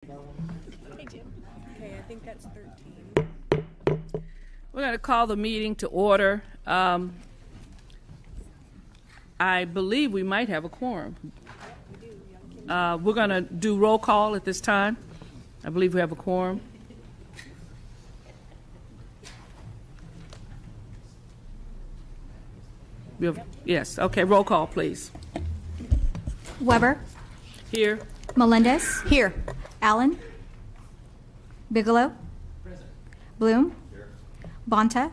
Okay, I think that's 13. We're going to call the meeting to order. I believe we might have a quorum. We're going to do roll call at this time. I believe we have a quorum. Yes, okay, roll call, please. Weber. Here. Melendez. Here. Allen. Bigelow. Present. Bloom. Here. Bonta.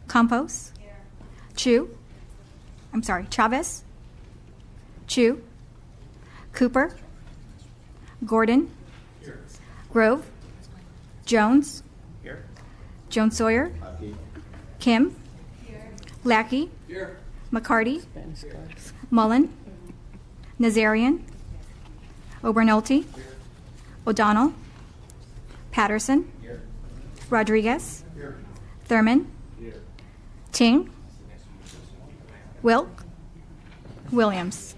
Campos. Here. Chavez. Chu. Cooper. Gordon. Here. Grove. Jones. Here. Jones Sawyer. Kim. Here. Lackey. Here. McCarty. Mullen. Nazarian. Obernolte. Here. O'Donnell. Patterson. Here. Rodriguez. Here. Thurman. Here. Ting. Wilk. Williams.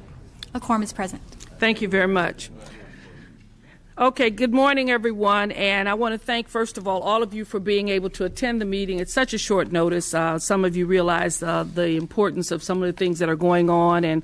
A quorum is present. Thank you very much. Okay, good morning, everyone, and I want to thank, first of all of you for being able to attend the meeting at such a short notice. Some of you realize the importance of some of the things that are going on and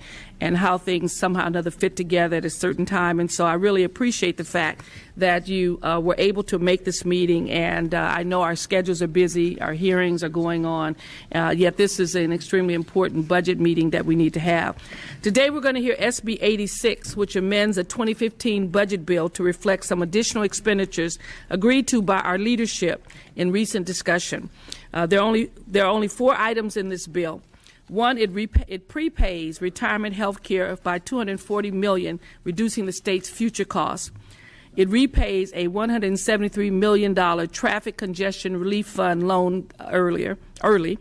how things somehow or another fit together at a certain time, and so I really appreciate the fact that you were able to make this meeting, and I know our schedules are busy, our hearings are going on, yet this is an extremely important budget meeting that we need to have. Today we're going to hear SB 86, which amends a 2015 budget bill to reflect some additional expenditures agreed to by our leadership in recent discussion. There are only 4 items in this bill. One, it prepays retirement health care by $240 million, reducing the state's future costs. It repays a $173 million traffic congestion relief fund loan early.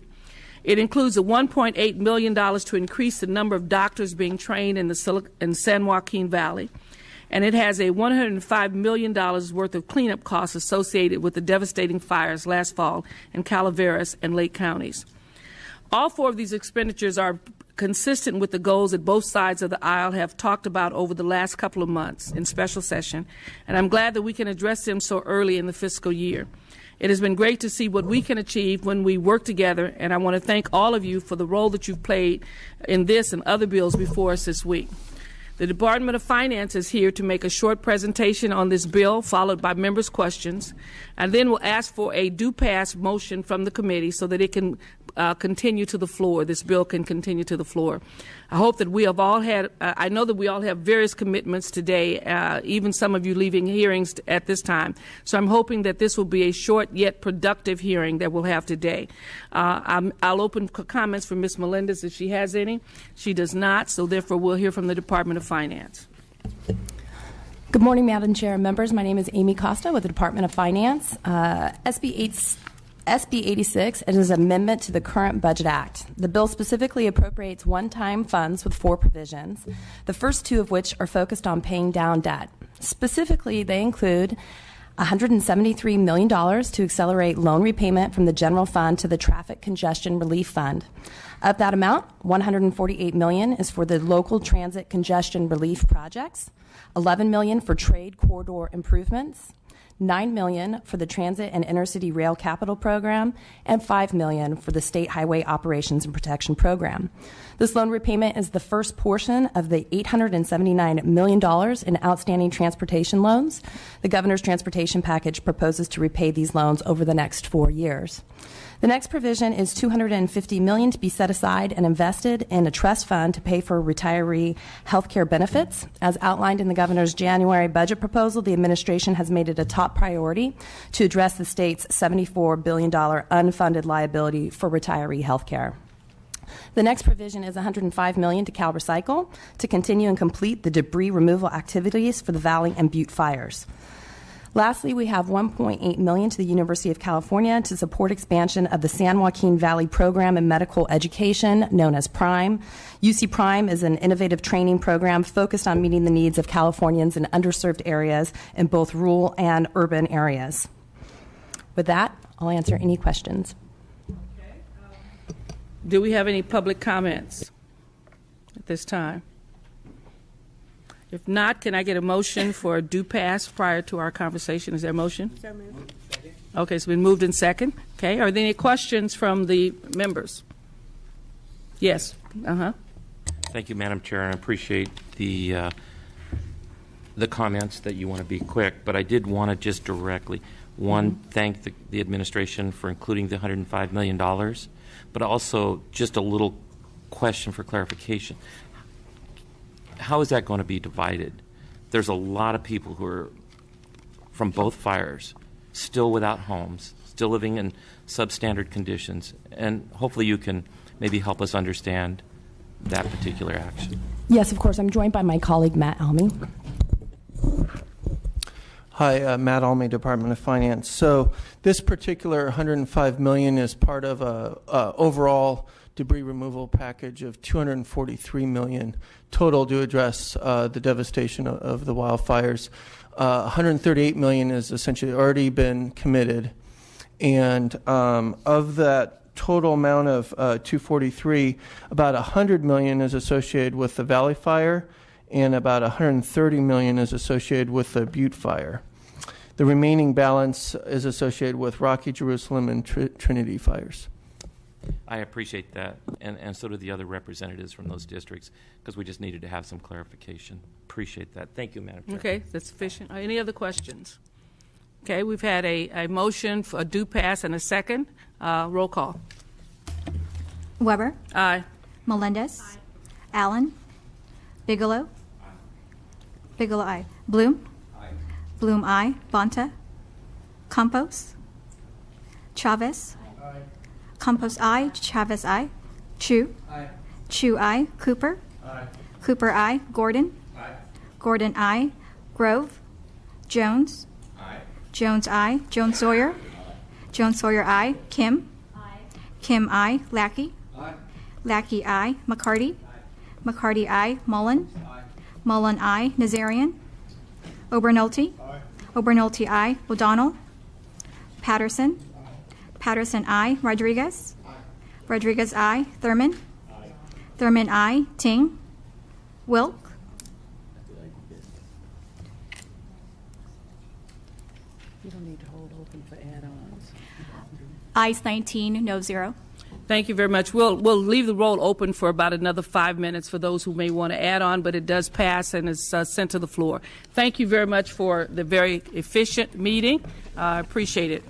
It includes a $1.8 million to increase the number of doctors being trained in San Joaquin Valley. And it has a $105 million worth of cleanup costs associated with the devastating fires last fall in Calaveras and Lake counties. All 4 of these expenditures are consistent with the goals that both sides of the aisle have talked about over the last couple of months in special session, and I'm glad that we can address them so early in the fiscal year. It has been great to see what we can achieve when we work together, and I want to thank all of you for the role that you've played in this and other bills before us this week. The Department of Finance is here to make a short presentation on this bill, followed by members' questions, and then we'll ask for a do-pass motion from the committee so that it can continue to the floor. This bill can continue to the floor. I hope that we have all had, I know that we all have various commitments today, even some of you leaving hearings at this time. So I'm hoping that this will be a short yet productive hearing that we'll have today. I'll open comments for Ms. Melendez if she has any. She does not, so therefore we'll hear from the Department of Finance. Good morning, Madam Chair and members. My name is Amy Costa with the Department of Finance. SB 86 is an amendment to the current Budget Act. The bill specifically appropriates one-time funds with 4 provisions, the first 2 of which are focused on paying down debt. Specifically, they include $173 million to accelerate loan repayment from the general fund to the traffic congestion relief fund. Of that amount, $148 million is for the local transit congestion relief projects, $11 million for trade corridor improvements, $9 million for the Transit and Intercity Rail Capital Program, and $5 million for the State Highway Operations and Protection Program. This loan repayment is the first portion of the $879 million in outstanding transportation loans. The Governor's Transportation Package proposes to repay these loans over the next 4 years. The next provision is $250 million to be set aside and invested in a trust fund to pay for retiree health care benefits. As outlined in the Governor's January budget proposal, the administration has made it a top priority to address the state's $74 billion unfunded liability for retiree health care. The next provision is $105 million to Cal Recycle to continue and complete the debris removal activities for the Valley and Butte fires. Lastly, we have $1.8 million to the University of California to support expansion of the San Joaquin Valley Program in Medical Education, known as PRIME. UC PRIME is an innovative training program focused on meeting the needs of Californians in underserved areas in both rural and urban areas. With that, I'll answer any questions. Okay. Do we have any public comments at this time? If not, can I get a motion for a do pass prior to our conversation? Is there a motion? So moved. Okay, it's been moved in second. Okay, are there any questions from the members? Yes. Thank you, Madam Chair, and I appreciate the comments that you want to be quick, but I did want to just directly, thank the administration for including the $105 million, but also just a little question for clarification. How is that going to be divided? There's a lot of people who are from both fires still without homes, still living in substandard conditions, and hopefully you can maybe help us understand that particular action. Yes, of course. I'm joined by my colleague, Matt Almy. Hi, Matt Almy, Department of Finance. So this particular $105 million is part of a overall debris removal package of $243 million total to address the devastation of the wildfires. $138 million is essentially already been committed, and of that total amount of 243, about 100 million is associated with the Valley Fire, and about 130 million is associated with the Butte Fire. The remaining balance is associated with Rocky, Jerusalem, and Trinity fires. I appreciate that, and so do the other representatives from those districts, because we just needed to have some clarification. Appreciate that. Thank you, Madam Chair. Okay, that's sufficient. Any other questions? Okay, we've had a motion for a do pass and a second. Roll call. Weber. Aye. Melendez. Allen. Bigelow. Bigelow, aye. Bloom. Bloom, aye. Bonta. Campos. Chavez. Campos, aye. Chavez, aye. Chu. Chu, aye. Cooper. Cooper, aye. Gordon. Gordon, aye. Grove. Jones. Jones, aye. Jones Sawyer. Jones Sawyer, aye. Kim. Kim, aye. Lackey. Lackey, aye. McCarty. McCarty, aye. Mullen. Mullen, aye. Nazarian. Obernolte. Obernolte, aye. O'Donnell. Patterson. Patterson, aye. Rodriguez. Rodriguez, aye. Thurman. Thurman, aye. Ting. Wilk. You don't need to hold open for add-ons. Ayes 19, no 0. Thank you very much. We'll leave the roll open for about another 5 minutes for those who may want to add on, but it does pass and is sent to the floor. Thank you very much for the very efficient meeting. I appreciate it.